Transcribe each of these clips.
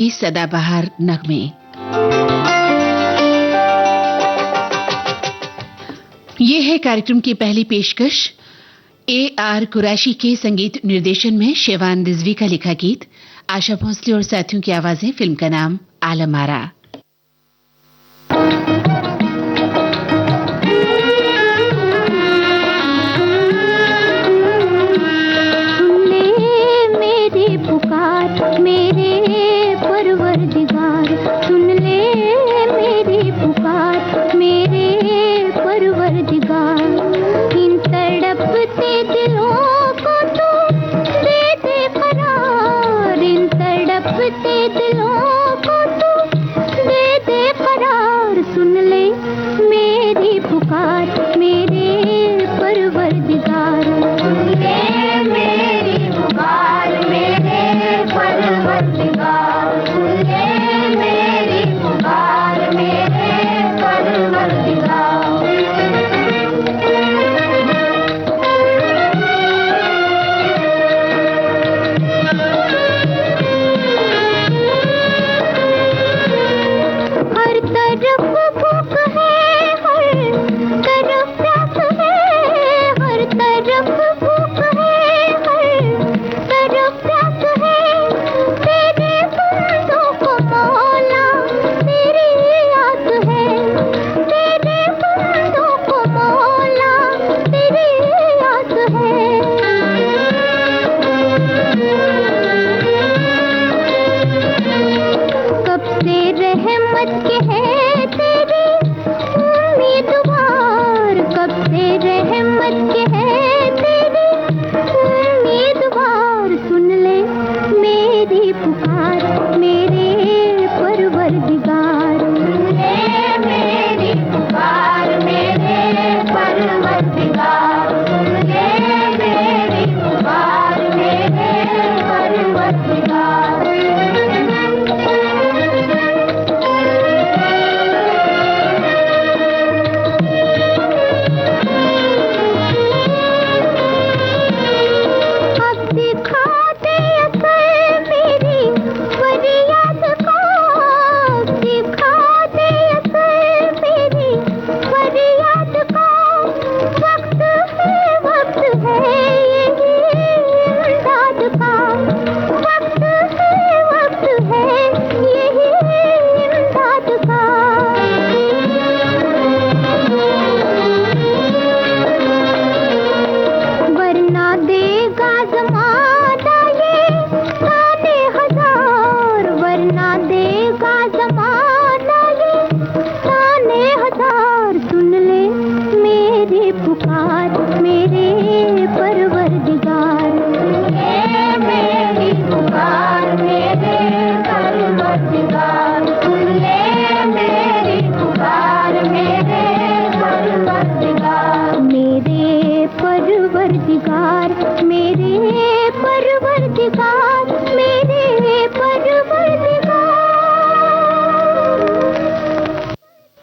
सदाबहार नगमे। ये है कार्यक्रम की पहली पेशकश। A.R. कुरैशी के संगीत निर्देशन में शेवान रिजवी का लिखा गीत, आशा भोसले और साथियों की आवाजें। फिल्म का नाम आलम आरा।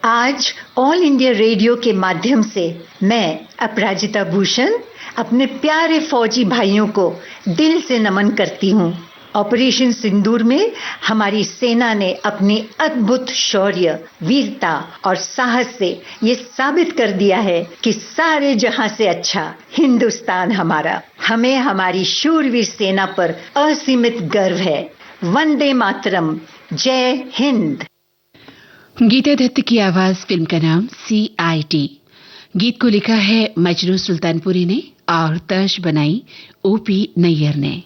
आज ऑल इंडिया रेडियो के माध्यम से मैं अपराजिता भूषण अपने प्यारे फौजी भाइयों को दिल से नमन करती हूँ। ऑपरेशन सिंदूर में हमारी सेना ने अपनी अद्भुत शौर्य, वीरता और साहस से ये साबित कर दिया है कि सारे जहां से अच्छा हिंदुस्तान हमारा। हमें हमारी शूरवीर सेना पर असीमित गर्व है। वंदे मातरम, जय हिंद। गीता दत्त की आवाज। फिल्म का नाम CID। गीत को लिखा है मजरू सुल्तानपुरी ने और तर्ज बनाई OP नैयर ने।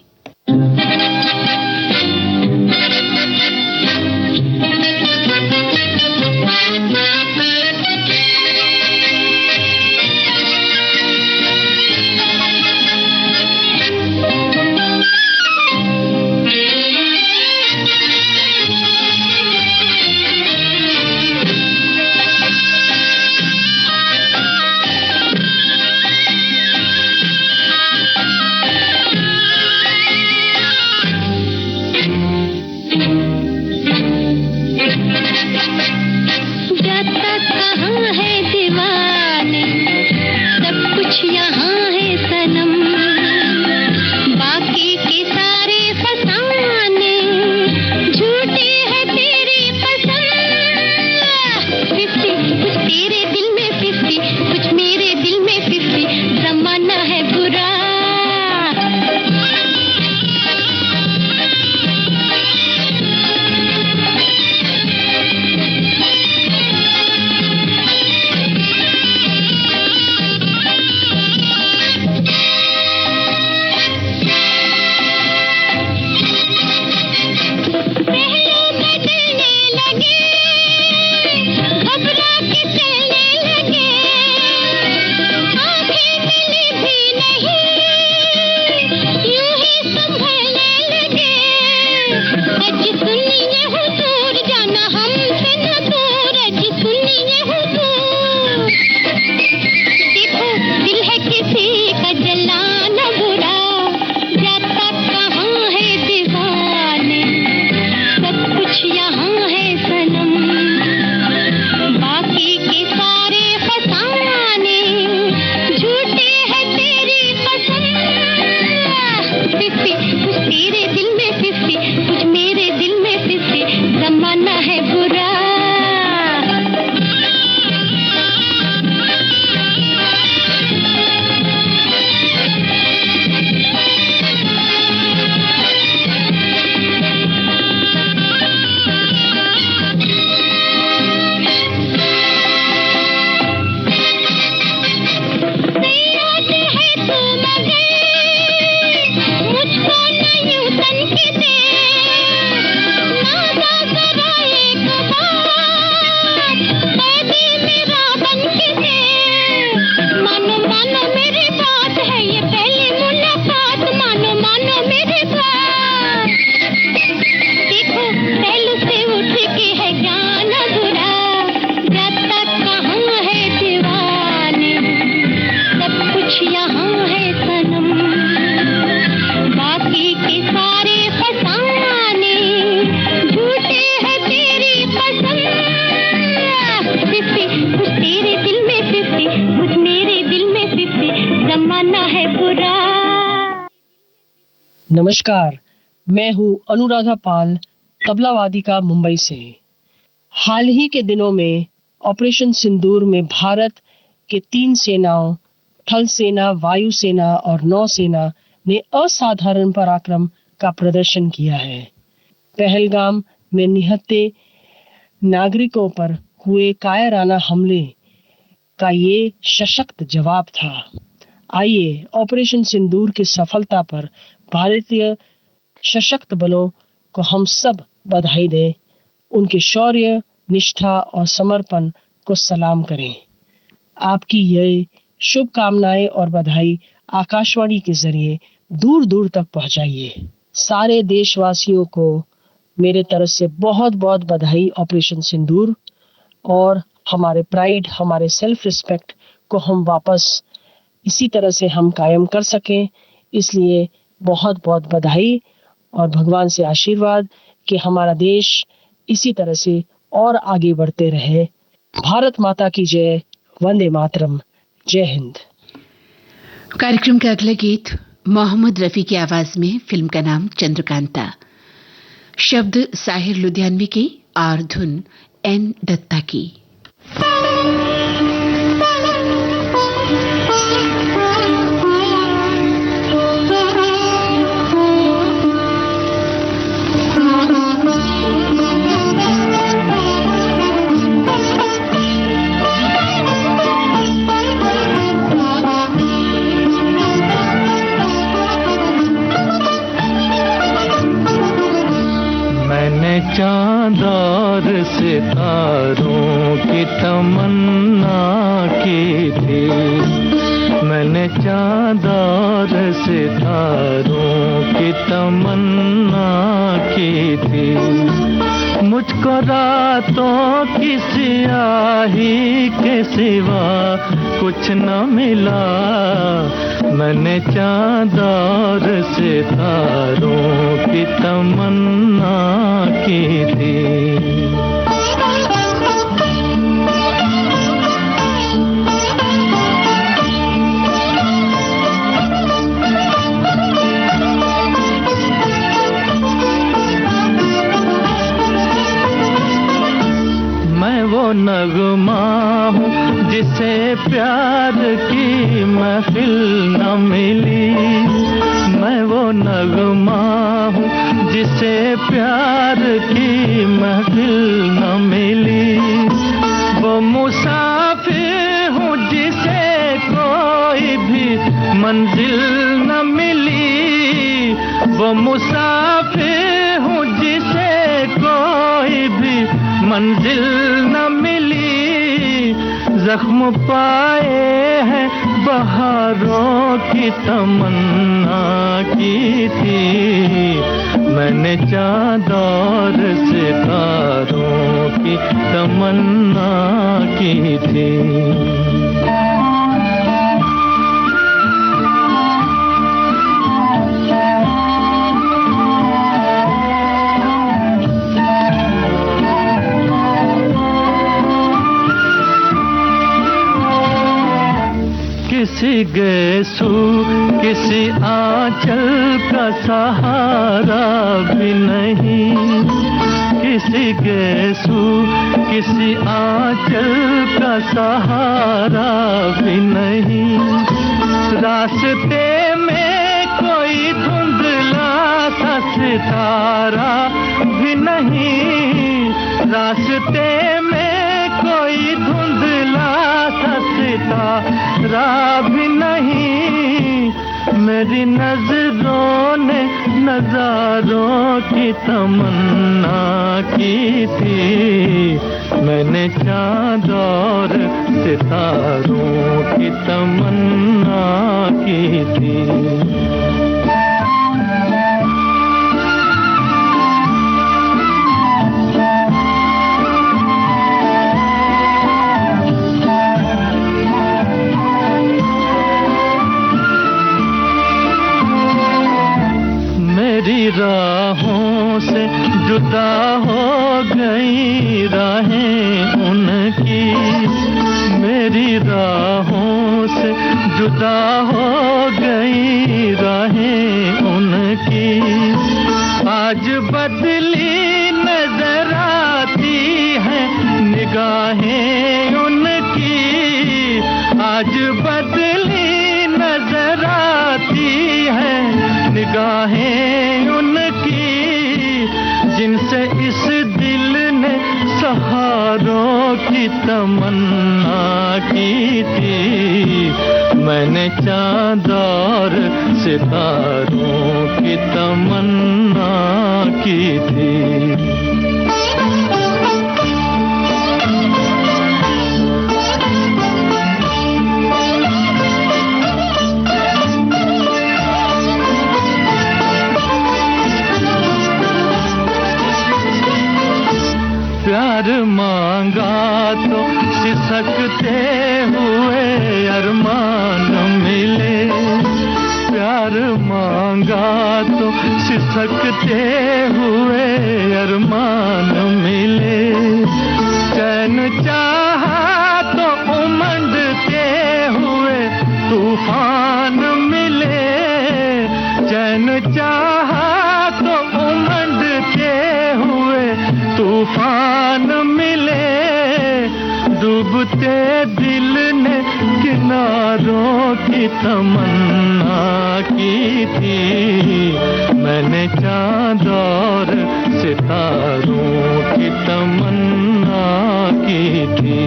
नमस्कार, मैं हूँ अनुराधा पाल, तबला वादिका मुंबई से। हाल ही के दिनों में ऑपरेशन सिंदूर में भारत के 3 सेनाओं, थल सेना, वायु सेना और नौसेना ने असाधारण पराक्रम का प्रदर्शन किया है। पहलगाम में निहत्थे नागरिकों पर हुए कायराना हमले का ये सशक्त जवाब था। आइए ऑपरेशन सिंदूर की सफलता पर भारतीय सशक्त बलों को हम सब बधाई दें, उनके शौर्य, निष्ठा और समर्पण को सलाम करें। आपकी ये शुभकामनाएं और बधाई आकाशवाणी के जरिए दूर दूर तक पहुंचाइए। सारे देशवासियों को मेरे तरफ से बहुत बहुत बधाई ऑपरेशन सिंदूर, और हमारे प्राइड, हमारे सेल्फ रिस्पेक्ट को हम वापस इसी तरह से हम कायम कर सकें। इसलिए बहुत बहुत बधाई और भगवान से आशीर्वाद कि हमारा देश इसी तरह से और आगे बढ़ते रहे। भारत माता की जय, वंदे मातरम, जय हिंद। कार्यक्रम का अगला गीत मोहम्मद रफी की आवाज में, फिल्म का नाम चंद्रकांता। शब्द साहिर लुधियानवी की और धुन एन दत्ता की। चाँद और सितारों की तमन्ना की थी, मैंने चाँद और सितारों की तमन्ना की थी। मुझको रातों की स्याही के सिवा कुछ न मिला, मैंने चाँद और सितारों की तमन्ना की थी। मैं वो नगमा हूँ जिसे प्यार की महफिल न मिली, मैं वो नगमा हूँ जिसे प्यार की महफिल न मिली। वो मुसाफिर हूँ जिसे कोई भी मंजिल न मिली, वो मुसाफिर हूँ जिसे कोई भी मंजिल न मिली। जख्म पाए हैं बहारों की तमन्ना की थी, मैंने चाँद और सितारों की तमन्ना की थी। किसी गेसू किसी आंचल का सहारा भी नहीं, किसी गेसू किसी आंचल का सहारा भी नहीं। रास्ते में कोई धुंधला सा सितारा भी नहीं, रास्ते में कोई धुंधला सा सितारा भी नहीं। मेरी नजरों ने नजारों की तमन्ना की थी, मैंने चाँद और सितारों की तमन्ना की थी। मेरी राहों से जुदा हो गई राहें उनकी, मेरी राहों से जुदा हो गई राहें उनकी। की। आज बदली नजर आती है निगाहें उनकी, आज बदली नजर आती है निगाहें उनकी, जिनसे इस दिल ने सहारों की तमन्ना की थी। मैंने चाँद और सितारों की तमन्ना की थी। प्यार मांगा तो सिसकते हुए अरमान मिले, प्यार मांगा तो सिसकते हुए अरमान मिले, चैन चाहा तो उमंडते हुए तूफान मिले, चैन चाहा तो उमंडते हुए तूफान मिले, डूबते दिल ने किनारों की तमन्ना की थी। मैंने चाँद और सितारों की तमन्ना की थी।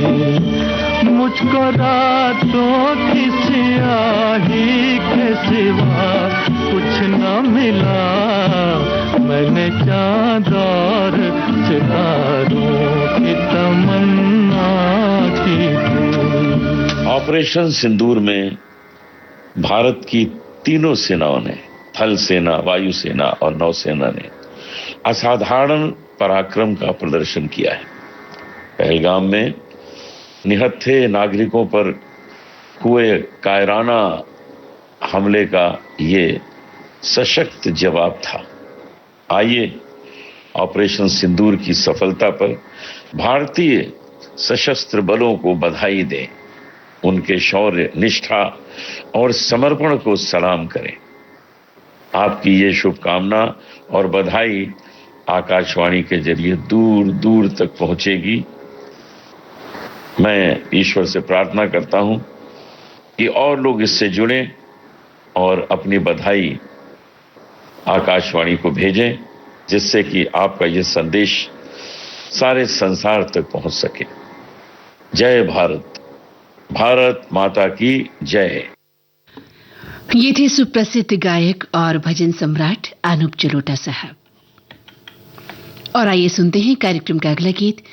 मुझको रातों की स्याही के सिवा कुछ न मिला, मैंने चाँद और सितारों की तमन्ना की थी। ऑपरेशन सिंदूर में भारत की तीनों सेनाओं ने, थल सेना, वायुसेना और नौसेना ने असाधारण पराक्रम का प्रदर्शन किया है। पहलगाम में निहत्थे नागरिकों पर हुए कायराना हमले का ये सशक्त जवाब था। आइए ऑपरेशन सिंदूर की सफलता पर भारतीय सशस्त्र बलों को बधाई दें, उनके शौर्य, निष्ठा और समर्पण को सलाम करें। आपकी ये शुभकामना और बधाई आकाशवाणी के जरिए दूर दूर तक पहुंचेगी। मैं ईश्वर से प्रार्थना करता हूं कि और लोग इससे जुड़ें और अपनी बधाई आकाशवाणी को भेजें, जिससे कि आपका यह संदेश सारे संसार तक पहुंच सके। जय भारत, भारत माता की जय। ये थे सुप्रसिद्ध गायक और भजन सम्राट अनूप जलोटा साहब। और आइए सुनते हैं कार्यक्रम का अगला गीत।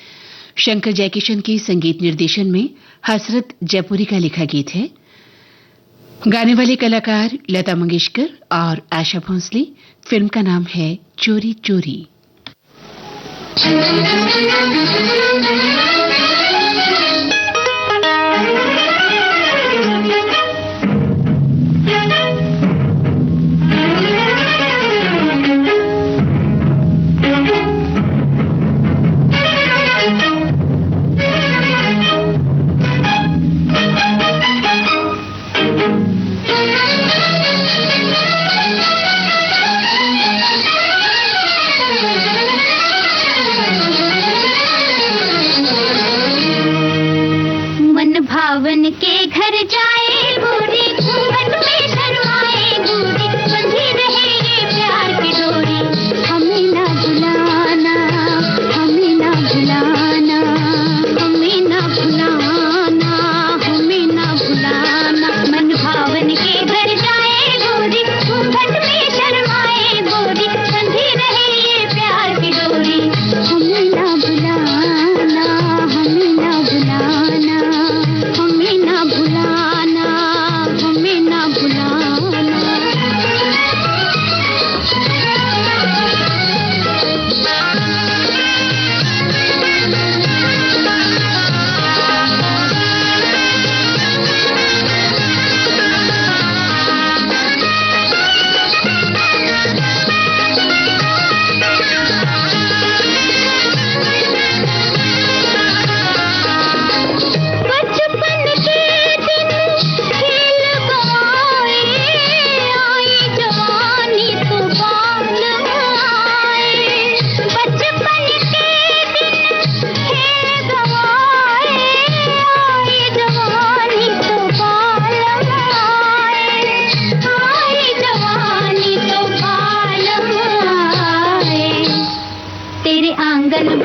शंकर जयकिशन के संगीत निर्देशन में हसरत जयपुरी का लिखा गीत है। गाने वाले कलाकार लता मंगेशकर और आशा भोंसले। फिल्म का नाम है चोरी चोरी। भावन के घर जाए गोरी, घूंघट में शर्माए गोरी, बंधी रहे ये प्यार की डोरी। हमें ना भुलाना, हमें ना भुलाना, हमें ना भुलाना, हमें ना भुलाना। मन भावन के घर जाए गोरी, घूंघट में शर्माए गोरी, बंधी रहे ये प्यार की डोरी। हमें ना भुलाना, हमें ना भुलाना, हमें ना भुलाना।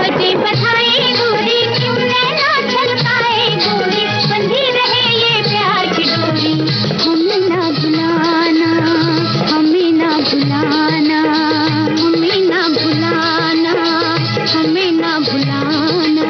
बजे बधाई गोरी क्यों नैना छलकाए गोरी बंधी रहे ये प्यार की डोरी हमें ना भुलाना हमें ना भुलाना हमें ना भुलाना हमें ना भुलाना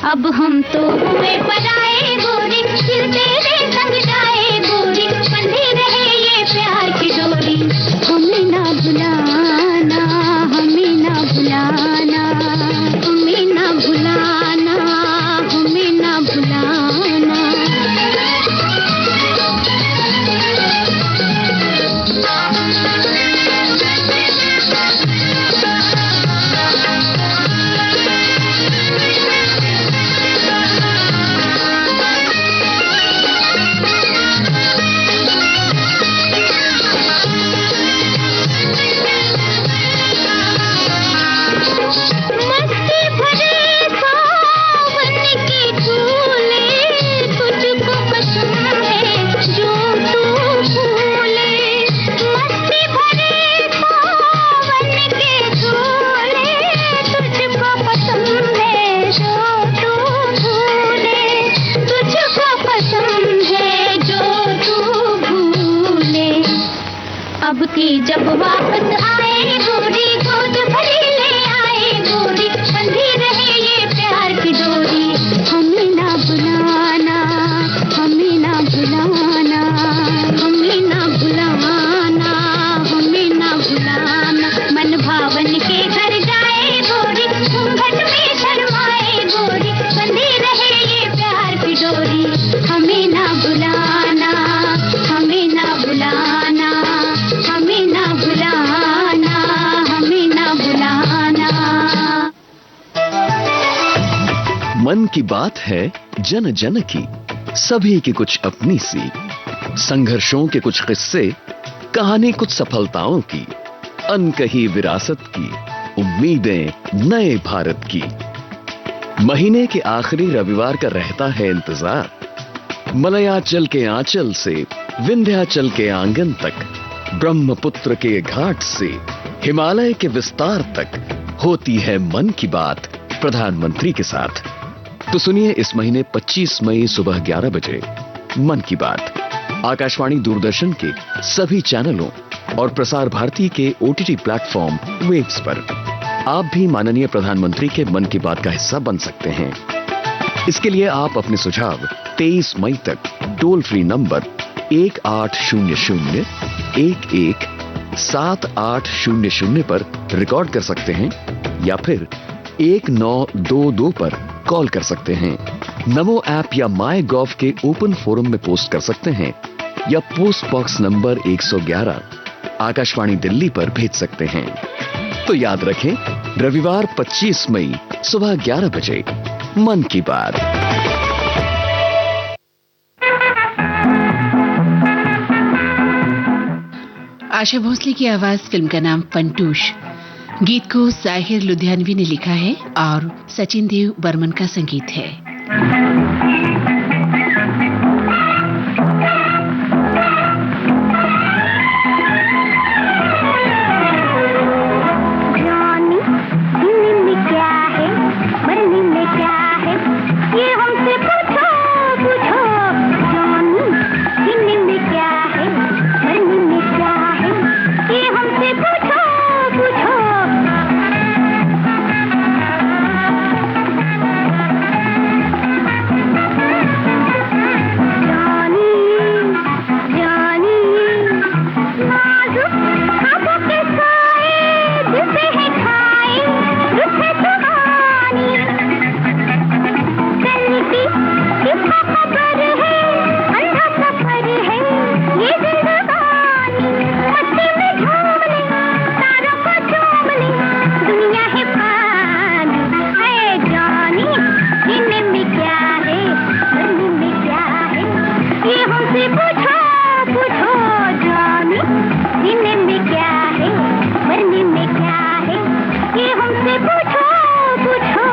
अब हम तो हुए पराए गोरी फिर तेरे संग जाए गोरी बंधी रहे ये प्यार की डोरी हमें ना भुलाना हमें ना भुलाना हमें ना भुलाना हमें ना भुलाना मस्ती भरे सावन के झूले तुझको पसंद है जो तू भूले मस्ती भरे सावन के झूले तुझको पसंद है जो तू भूले तुझको पसंद है जो तू भूले अब की जब वापस आए गोरी गोद भरी ले आए गोरी बंधी रहे ये प्यार की डोरी हमें ना भुलाना हमें ना भुलाना हमें ना भुलाना हमें ना भुलाना मन भावन के घर जाए गोरी घूंघट में शर्माए गोरी बंधी रहे ये प्यार की डोरी हमें ना भुलाना हमें ना भुलाना हमें ना भुलाना हमें ना भुलाना मन की बात है जन जन की सभी की कुछ अपनी सी संघर्षों के कुछ किस्से कहानी कुछ सफलताओं की अनकही विरासत की उम्मीदें नए भारत की महीने के आखिरी रविवार का रहता है इंतजार मलयाचल के आंचल से विंध्याचल के आंगन तक ब्रह्मपुत्र के घाट से हिमालय के विस्तार तक होती है मन की बात प्रधानमंत्री के साथ। तो सुनिए इस महीने 25 मई सुबह 11 बजे मन की बात आकाशवाणी दूरदर्शन के सभी चैनलों और प्रसार भारती के OTT प्लेटफॉर्म वेव्स पर। आप भी माननीय प्रधानमंत्री के मन की बात का हिस्सा बन सकते हैं। इसके लिए आप अपने सुझाव 23 मई तक टोल फ्री नंबर 1800-11-7800 पर रिकॉर्ड कर सकते हैं या फिर 1922 पर कॉल कर सकते हैं। नमो ऐप या माई गॉव के ओपन फोरम में पोस्ट कर सकते हैं या post box number 111 Akashvani Delhi पर भेज सकते हैं। तो याद रखें रविवार 25 मई सुबह 11 बजे मन की बात। आशा भोसले की आवाज फिल्म का नाम फंटूश। गीत को साहिर लुधियानवी ने लिखा है और सचिन देव बर्मन का संगीत है। ये हमसे पूछो पूछो जानी, जीने में क्या है मरने में क्या है, ये हमसे पूछो पूछो।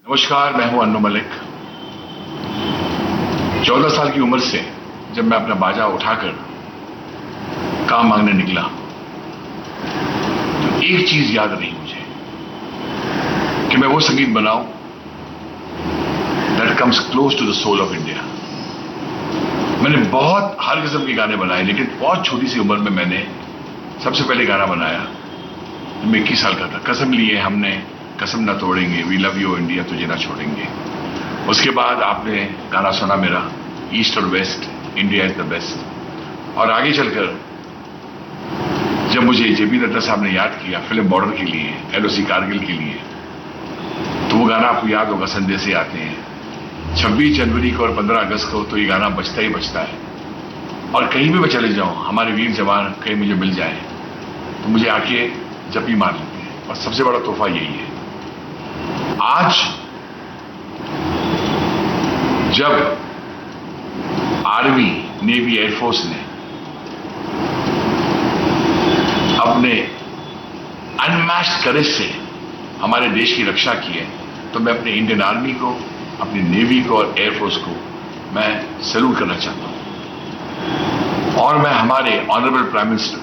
नमस्कार, मैं हूं अन्नू मलिक। 14 साल की उम्र से जब मैं अपना बाजा उठाकर काम मांगने निकला तो एक चीज याद रही मुझे कि मैं वो संगीत बनाऊं that comes close to the soul of India. मैंने बहुत हर किस्म के गाने बनाए, लेकिन बहुत छोटी सी उम्र में मैंने सबसे पहले गाना बनाया। मैं 21 साल का था। कसम लिए हमने, कसम ना तोड़ेंगे, वी लव यू इंडिया, तुझे ना छोड़ेंगे। उसके बाद आपने गाना सुना मेरा ईस्ट और west, India is the best. और आगे चलकर जब मुझे जेपी नड्डा साहब ने याद किया फिल्म बॉर्डर के लिए, एलओसी कारगिल के लिए, तो वो गाना आपको याद होगा, संदेशे आते हैं। 26 जनवरी को और 15 अगस्त को तो ये गाना बजता ही बजता है। और कहीं भी मैं चले जाऊं, हमारे वीर जवान कहीं मुझे मिल जाए तो मुझे आके जप्पी मार लेते हैं। और सबसे बड़ा तोहफा यही है, आज जब आर्मी, नेवी, एयरफोर्स ने अपने अनमैच्ड करेज से हमारे देश की रक्षा की है, तो मैं अपने इंडियन आर्मी को, अपनी नेवी को और एयरफोर्स को मैं सैल्यूट करना चाहता हूं। और मैं हमारे honourable prime minister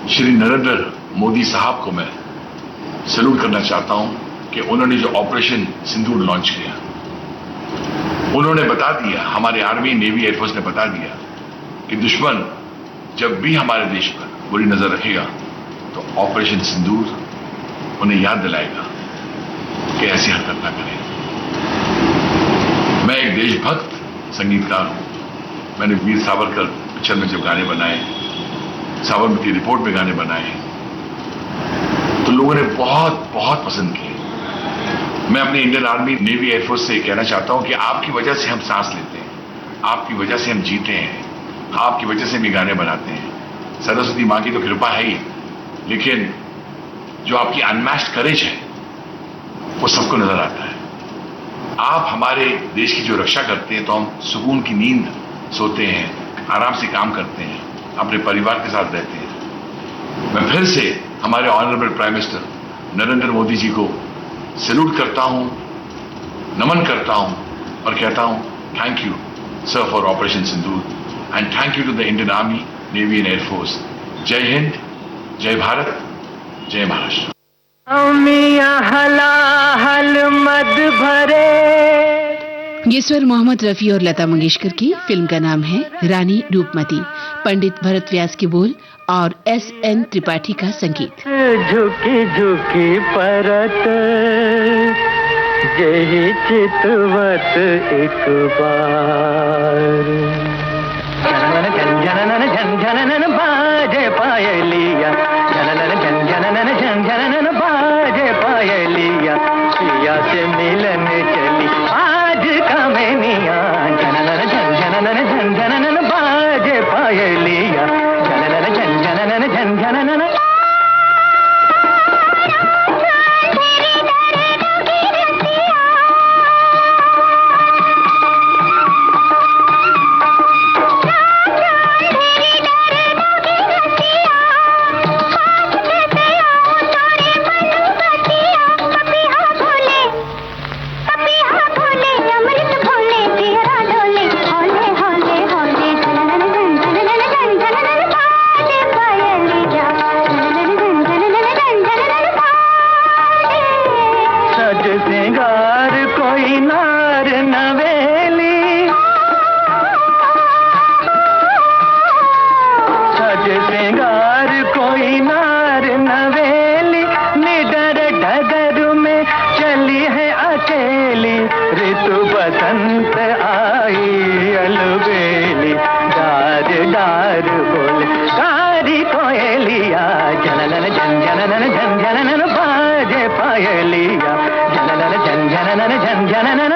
Shri Narendra Modi साहब को मैं सैल्यूट करना चाहता हूं कि उन्होंने जो ऑपरेशन सिंदूर लॉन्च किया, उन्होंने बता दिया, हमारे आर्मी, नेवी, एयरफोर्स ने बता दिया कि दुश्मन जब भी हमारे देश पर बुरी नजर रखेगा तो ऑपरेशन सिंदूर उन्हें याद दिलाएगा कि ऐसी हरकत ना करें। मैं एक देशभक्त संगीतकार हूं। मैंने वीर सावरकर पिक्चर में जब गाने बनाए, साबरमती रिपोर्ट में गाने बनाए, तो लोगों ने बहुत बहुत पसंद किए। मैं अपने इंडियन आर्मी, नेवी, एयरफोर्स से कहना चाहता हूं कि आपकी वजह से हम सांस लेते हैं, आपकी वजह से हम जीते हैं, आपकी वजह से हम ये गाने बनाते हैं। सरस्वती मां की तो कृपा है ही, लेकिन जो आपकी अनमैच्ड करेज है वो सबको नजर आता है। आप हमारे देश की जो रक्षा करते हैं तो हम सुकून की नींद सोते हैं, आराम से काम करते हैं, अपने परिवार के साथ रहते हैं। मैं फिर से हमारे honourable prime minister Narendra Modi ji को सैल्यूट करता हूं, नमन करता हूं और कहता हूं thank you sir for Operation Sindoor and thank you to the Indian Army, Navy and Air Force. जय हिंद, जय भारत, जय महाराष्ट्र। ये स्वर मोहम्मद रफी और लता मंगेशकर की। फिल्म का नाम है रानी रूपमती। पंडित भरत व्यास के बोल और S.N. त्रिपाठी का संगीत। झुकी झुकी परत जही चितवत एक बार, जननन झनझनन बाजे पायलिया, जननन झनझनन बाजे पायलिया, पिया से मिलन चली आज कमनिया, जननन झनझनन बाजे पायलिया, जननन झनझनन सिंगार कोई नार नवेली, सज सिंगार कोई नार नवेली, निडर डगर में चली है अकेली, ऋतु बसंत आई अलबेली, डार डार बोले कारी कोयलिया, जननन झनझनन बाजे पायलिया, जननन झनझनन